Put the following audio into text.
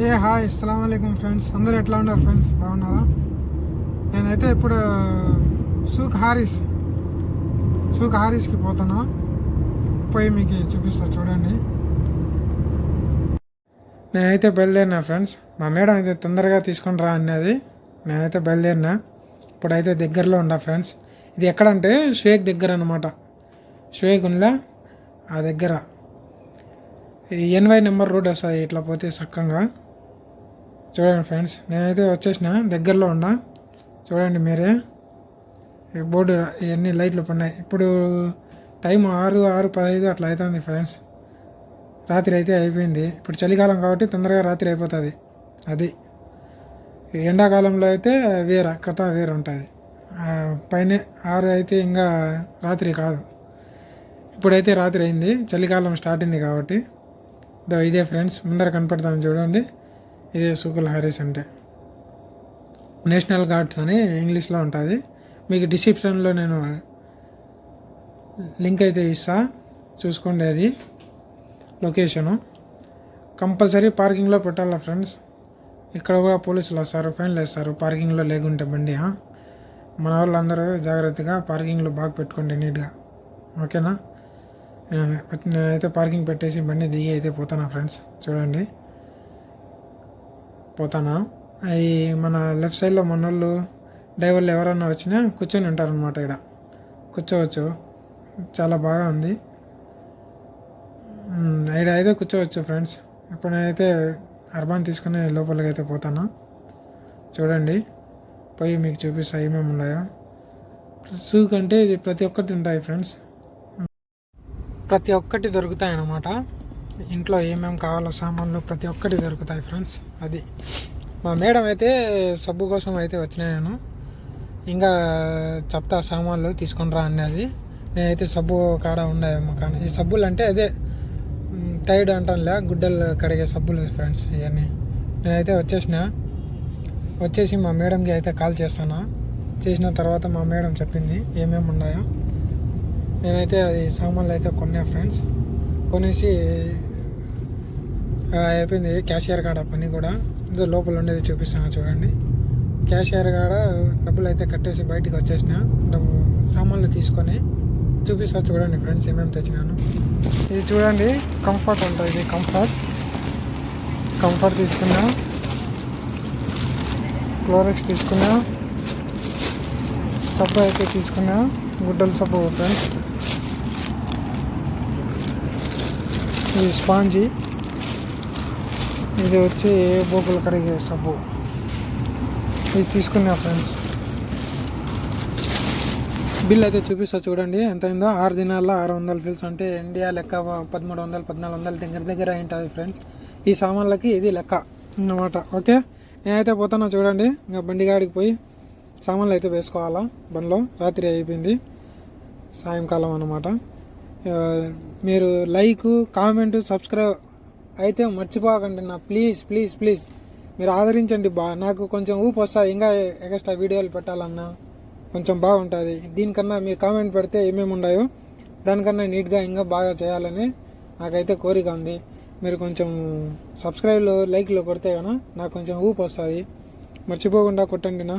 Hi అస్సలాము అలైకుం friends, అందరూ ఎట్లా ఉన్నారు ఫ్రెండ్స్? బాగున్నారా? నేనైతే ఇప్పుడు సూక్ హారీస్కి పోతున్నా. పోయి మీకు చూపిస్తా చూడండి. నేనైతే బయలుదేరినా ఫ్రెండ్స్. మా మేడం అయితే తొందరగా తీసుకొని రా అన్నది. నేనైతే బయలుదేరినా. ఇప్పుడైతే దగ్గరలో ఉండా ఫ్రెండ్స్. ఇది ఎక్కడంటే షేక్ దగ్గర అనమాట. షేక్ ఉందా ఆ దగ్గర 80 నెంబర్ రోడ్ వస్తుంది. ఇట్లా పోతే చక్కగా చూడండి ఫ్రెండ్స్. నేనైతే వచ్చేసిన, దగ్గరలో ఉన్నా. చూడండి మీరే, బోర్డు ఇవన్నీ లైట్లు పడినాయి. ఇప్పుడు టైం 6:15 అట్లా అవుతుంది ఫ్రెండ్స్. రాత్రి అయితే అయిపోయింది. ఇప్పుడు చలికాలం కాబట్టి తొందరగా రాత్రి అయిపోతుంది. అది ఎండాకాలంలో అయితే కథ వేరు ఉంటుంది. పైన 6 అయితే ఇంకా రాత్రి కాదు. ఇప్పుడైతే రాత్రి అయింది, చలికాలం స్టార్ట్ అయింది కాబట్టి. ఇదే ఫ్రెండ్స్, ముందర కనపడతాను చూడండి. ఇదే సూకుల్ హారీస్ అంటే నేషనల్ గార్డ్స్ అని ఇంగ్లీష్లో ఉంటుంది. మీకు డిస్క్రిప్షన్లో నేను లింక్ అయితే ఇస్తా, చూసుకోండి. అది లొకేషను కంపల్సరీ పార్కింగ్లో పెట్టాలా ఫ్రెండ్స్. ఇక్కడ కూడా పోలీసులు వస్తారు, ఫైన్లు వేస్తారు పార్కింగ్లో లేకుంటే బండి. మన వాళ్ళందరూ జాగ్రత్తగా పార్కింగ్లో బాగా పెట్టుకోండి నీట్గా, ఓకేనా? నేనైతే పార్కింగ్ పెట్టేసి బండి దిగి అయితే పోతానా ఫ్రెండ్స్. చూడండి పోతానా. ఈ మన లెఫ్ట్ సైడ్లో మన వాళ్ళు డ్రైవర్లు ఎవరన్నా వచ్చినా కూర్చొని ఉంటారనమాట. ఇక్కడ కూర్చోవచ్చు, చాలా బాగా ఉంది. ఇక్కడ అయితే కూర్చోవచ్చు ఫ్రెండ్స్. ఇప్పుడు నేనైతే అర్బాన్ తీసుకుని లోపలికి అయితే పోతాను. చూడండి, పోయి మీకు చూపిస్తా ఏమేమి ఉన్నాయో. సూక్ అంటే ఇది ప్రతి ఒక్కటి ఉంటాయి ఫ్రెండ్స్, ప్రతి ఒక్కటి దొరుకుతాయి అన్నమాట. ఇంట్లో ఏమేమి కావాలో సామాన్లు ప్రతి ఒక్కటి దొరుకుతాయి ఫ్రెండ్స్. అది మా మేడం అయితే సబ్బు కోసం అయితే వచ్చినాయి. నేను ఇంకా చెప్తా సామాన్లు తీసుకొని రా అన్నది. నేనైతే సబ్బు కాడ ఉన్నాయేమో, కానీ ఈ సబ్బులు అంటే అదే టైడ్ అంటానులే, గుడ్డలు కడిగే సబ్బులు ఫ్రెండ్స్ ఇవన్నీ. నేనైతే వచ్చేసి మా మేడంకి అయితే కాల్ చేస్తాను. చేసిన తర్వాత మా మేడం చెప్పింది ఏమేమి ఉన్నాయో. నేనైతే అది సామాన్లు అయితే కొన్నా ఫ్రెండ్స్. కొనేసి అయిపోయింది. క్యాషియర్ కాడ పని కూడా ఇదో లోపల ఉండేది చూపిస్తాను చూడండి. క్యాషియర్ కాడ డబ్బులు అయితే కట్టేసి బయటికి వచ్చేసిన, సామాన్లు తీసుకొని చూపిస్తా చూడండి ఫ్రెండ్స్ ఏమేమి తెచ్చినాను. ఇది చూడండి, కంఫర్ట్ ఉంటుంది. ఇది కంఫర్ట్ తీసుకున్నా, క్లోరెక్స్ తీసుకున్నా, సబ్బు అయితే తీసుకున్నా, గుడ్డల సబ్బు ఫ్రెండ్స్. ఇది స్పాంజీ, ఇది వచ్చి బోకులు కడిగే సబ్బు. ఇది తీసుకున్నా ఫ్రెండ్స్. బిల్ అయితే చూపిస్తా చూడండి ఎంత అయిందో. 6 దినాల్లో 600 ఫిల్స్ అంటే ఇండియా లెక్క 1300 1400 దగ్గర ఉంటుంది ఫ్రెండ్స్. ఈ సామాన్లకి ఇది లెక్క అన్నమాట. ఓకే, నేనైతే పోతాను చూడండి. ఇంకా బండిగాడికి పోయి సామాన్లు అయితే వేసుకోవాలా బండిలో. రాత్రి అయిపోయింది, సాయంకాలం అన్నమాట. మీరు లైక్, కామెంట్, సబ్స్క్రైబ్ అయితే మర్చిపోకండి నా. ప్లీజ్ మీరు ఆదరించండి. నాకు కొంచెం ఊపు వస్తుంది, ఇంకా ఎక్స్ట్రా వీడియోలు పెట్టాలన్నా కొంచెం బాగుంటుంది. దీనికన్నా మీరు కామెంట్ పెడితే ఏమేమి ఉన్నాయో దానికన్నా నీట్గా ఇంకా బాగా చేయాలని నాకైతే కోరిక ఉంది. మీరు కొంచెం సబ్స్క్రైబ్లో, లైక్లో కొడితే కన్నా నాకు కొంచెం ఊపు వస్తుంది. మర్చిపోకుండా కొట్టండి నా.